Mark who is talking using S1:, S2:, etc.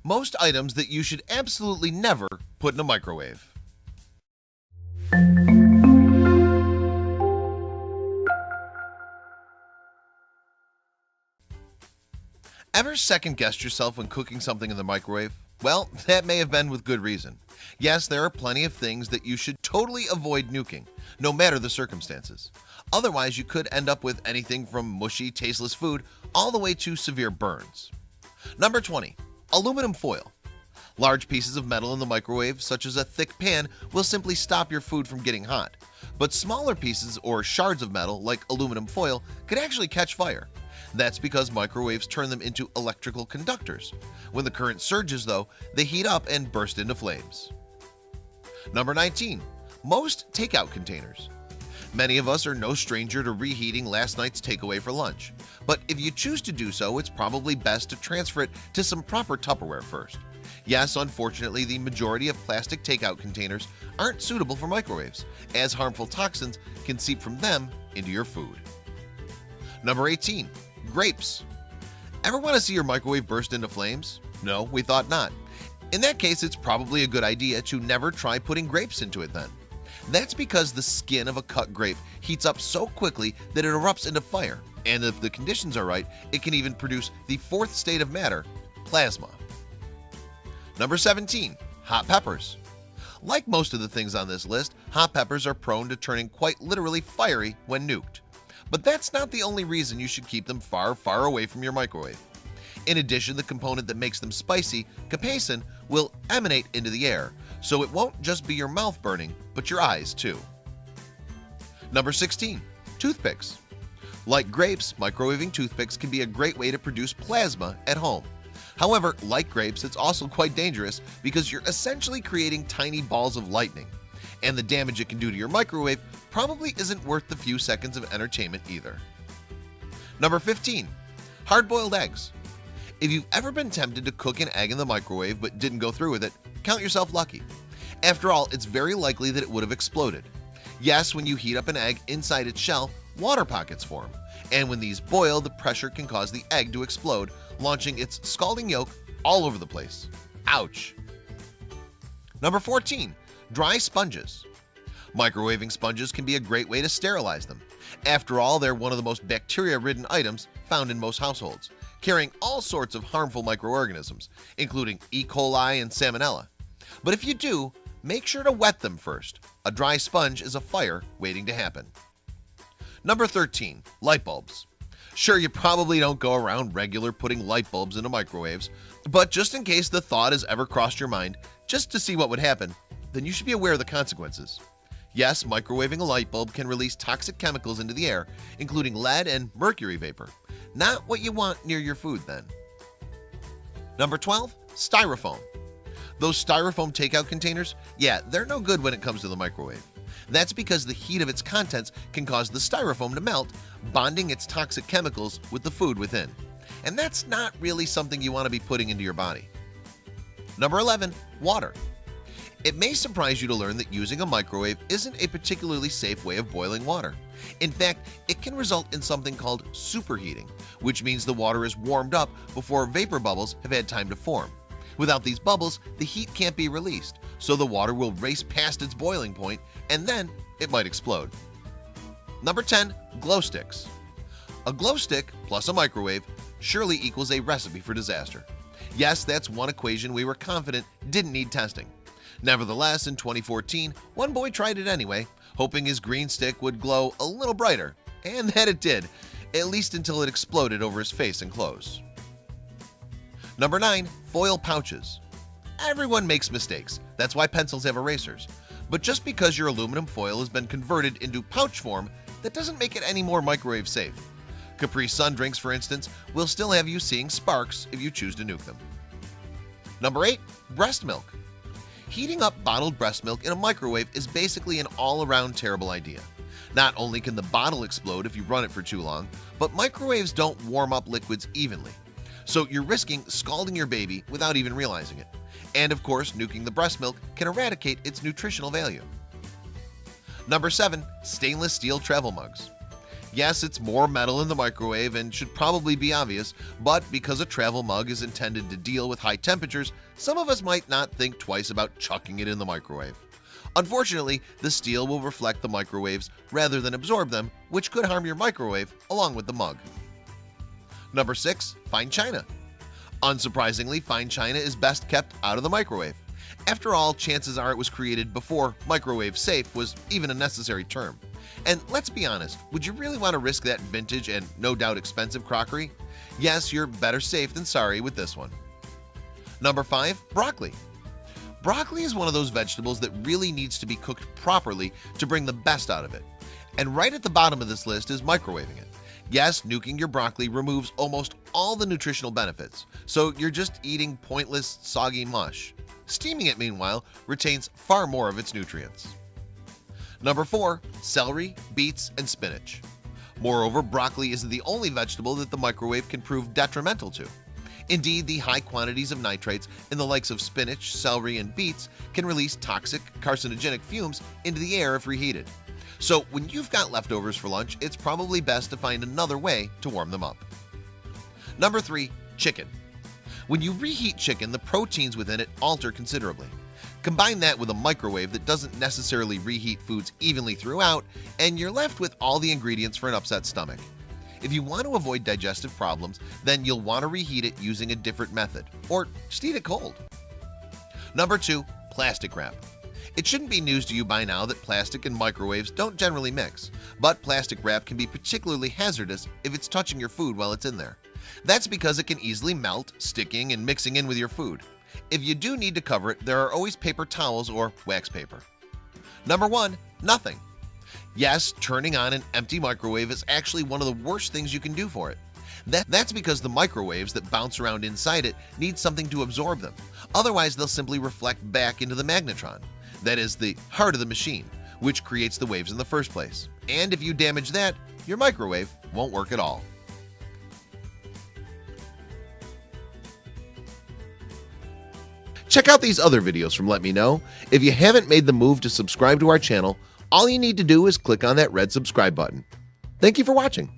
S1: Most items that you should absolutely never put in a microwave. Ever second-guessed yourself when cooking something in the microwave? Well, that may have been with good reason. Yes, there are plenty of things that you should totally avoid nuking, no matter the circumstances. Otherwise, you could end up with anything from mushy, tasteless food all the way to severe burns. Number 20. Aluminum foil. Large pieces of metal in the microwave, such as a thick pan, will simply stop your food from getting hot. But smaller pieces or shards of metal, like aluminum foil, could actually catch fire. That's because microwaves turn them into electrical conductors. When the current surges, though, they heat up and burst into flames. Number 19. Most takeout containers. Many of us are no stranger to reheating last night's takeaway for lunch. But if you choose to do so, it's probably best to transfer it to some proper Tupperware first. Yes, unfortunately, the majority of plastic takeout containers aren't suitable for microwaves, as harmful toxins can seep from them into your food. Number 18. Grapes. Ever want to see your microwave burst into flames? No, we thought not. In that case, it's probably a good idea to never try putting grapes into it then. That's because the skin of a cut grape heats up so quickly that it erupts into fire, and if the conditions are right, it can even produce the fourth state of matter, plasma. Number 17. Hot peppers. Like most of the things on this list, hot peppers are prone to turning quite literally fiery when nuked. But that's not the only reason you should keep them far, far away from your microwave. In addition, the component that makes them spicy, capsaicin, will emanate into the air, so it won't just be your mouth burning, but your eyes too. Number 16. Toothpicks. Like grapes, microwaving toothpicks can be a great way to produce plasma at home. However, like grapes, it's also quite dangerous because you're essentially creating tiny balls of lightning. And the damage it can do to your microwave probably isn't worth the few seconds of entertainment either. Number 15. Hard-boiled eggs. If you've ever been tempted to cook an egg in the microwave but didn't go through with it, count yourself lucky. After all, it's very likely that it would have exploded. Yes, when you heat up an egg inside its shell, water pockets form, and when these boil, the pressure can cause the egg to explode, launching its scalding yolk all over the place. Ouch! Number 14. Dry sponges. Microwaving sponges can be a great way to sterilize them. After all, they're one of the most bacteria-ridden items found in most households, carrying all sorts of harmful microorganisms, including E. coli and salmonella. But if you do, make sure to wet them first. A dry sponge is a fire waiting to happen. Number 13. Light bulbs. Sure, you probably don't go around regular putting light bulbs into microwaves, but just in case the thought has ever crossed your mind, just to see what would happen, then you should be aware of the consequences. Yes, microwaving a light bulb can release toxic chemicals into the air, including lead and mercury vapor. Not what you want near your food then. Number 12. Styrofoam. Those styrofoam takeout containers, yeah, they're no good when it comes to the microwave. That's because the heat of its contents can cause the styrofoam to melt, bonding its toxic chemicals with the food within. And that's not really something you want to be putting into your body. Number 11. Water. It may surprise you to learn that using a microwave isn't a particularly safe way of boiling water. In fact, it can result in something called superheating, which means the water is warmed up before vapor bubbles have had time to form. Without these bubbles, the heat can't be released, so the water will race past its boiling point, and then it might explode. Number 10. Glow sticks. A glow stick plus a microwave surely equals a recipe for disaster. Yes, that's one equation we were confident didn't need testing. Nevertheless, in 2014, one boy tried it anyway, hoping his green stick would glow a little brighter, and that it did, at least until it exploded over his face and clothes. Number 9. Foil pouches. Everyone makes mistakes. That's why pencils have erasers. But just because your aluminum foil has been converted into pouch form, that doesn't make it any more microwave safe. Capri Sun drinks, for instance, will still have you seeing sparks if you choose to nuke them. Number 8. Breast milk. Heating up bottled breast milk in a microwave is basically an all-around terrible idea. Not only can the bottle explode if you run it for too long, but microwaves don't warm up liquids evenly. So you're risking scalding your baby without even realizing it. And of course, nuking the breast milk can eradicate its nutritional value. Number 7. Stainless steel travel mugs. Yes, it's more metal in the microwave and should probably be obvious, but because a travel mug is intended to deal with high temperatures, some of us might not think twice about chucking it in the microwave. Unfortunately, the steel will reflect the microwaves rather than absorb them, which could harm your microwave along with the mug. Number 6. Fine china. Unsurprisingly, fine china is best kept out of the microwave. After all, chances are it was created before microwave safe was even a necessary term. And let's be honest, would you really want to risk that vintage and no doubt expensive crockery? Yes, you're better safe than sorry with this one. Number 5. Broccoli. Broccoli is one of those vegetables that really needs to be cooked properly to bring the best out of it. And right at the bottom of this list is microwaving it. Yes, nuking your broccoli removes almost all the nutritional benefits, so you're just eating pointless, soggy mush. Steaming it, meanwhile, retains far more of its nutrients. Number 4. Celery, beets, and spinach. Moreover, broccoli isn't the only vegetable that the microwave can prove detrimental to. Indeed, the high quantities of nitrates in the likes of spinach, celery, and beets can release toxic, carcinogenic fumes into the air if reheated. So when you've got leftovers for lunch, it's probably best to find another way to warm them up. Number 3. Chicken. When you reheat chicken, the proteins within it alter considerably. Combine that with a microwave that doesn't necessarily reheat foods evenly throughout, and you're left with all the ingredients for an upset stomach. If you want to avoid digestive problems, then you'll want to reheat it using a different method, or just eat it cold. Number 2. Plastic wrap. It shouldn't be news to you by now that plastic and microwaves don't generally mix, but plastic wrap can be particularly hazardous if it's touching your food while it's in there. That's because it can easily melt, sticking and mixing in with your food. If you do need to cover it, there are always paper towels or wax paper. Number 1. Nothing. Yes, turning on an empty microwave is actually one of the worst things you can do for it. That's because the microwaves that bounce around inside it need something to absorb them. Otherwise, they'll simply reflect back into the magnetron. That is the heart of the machine, which creates the waves in the first place. And if you damage that, your microwave won't work at all. Check out these other videos from Let Me Know. If you haven't made the move to subscribe to our channel, all you need to do is click on that red subscribe button. Thank you for watching.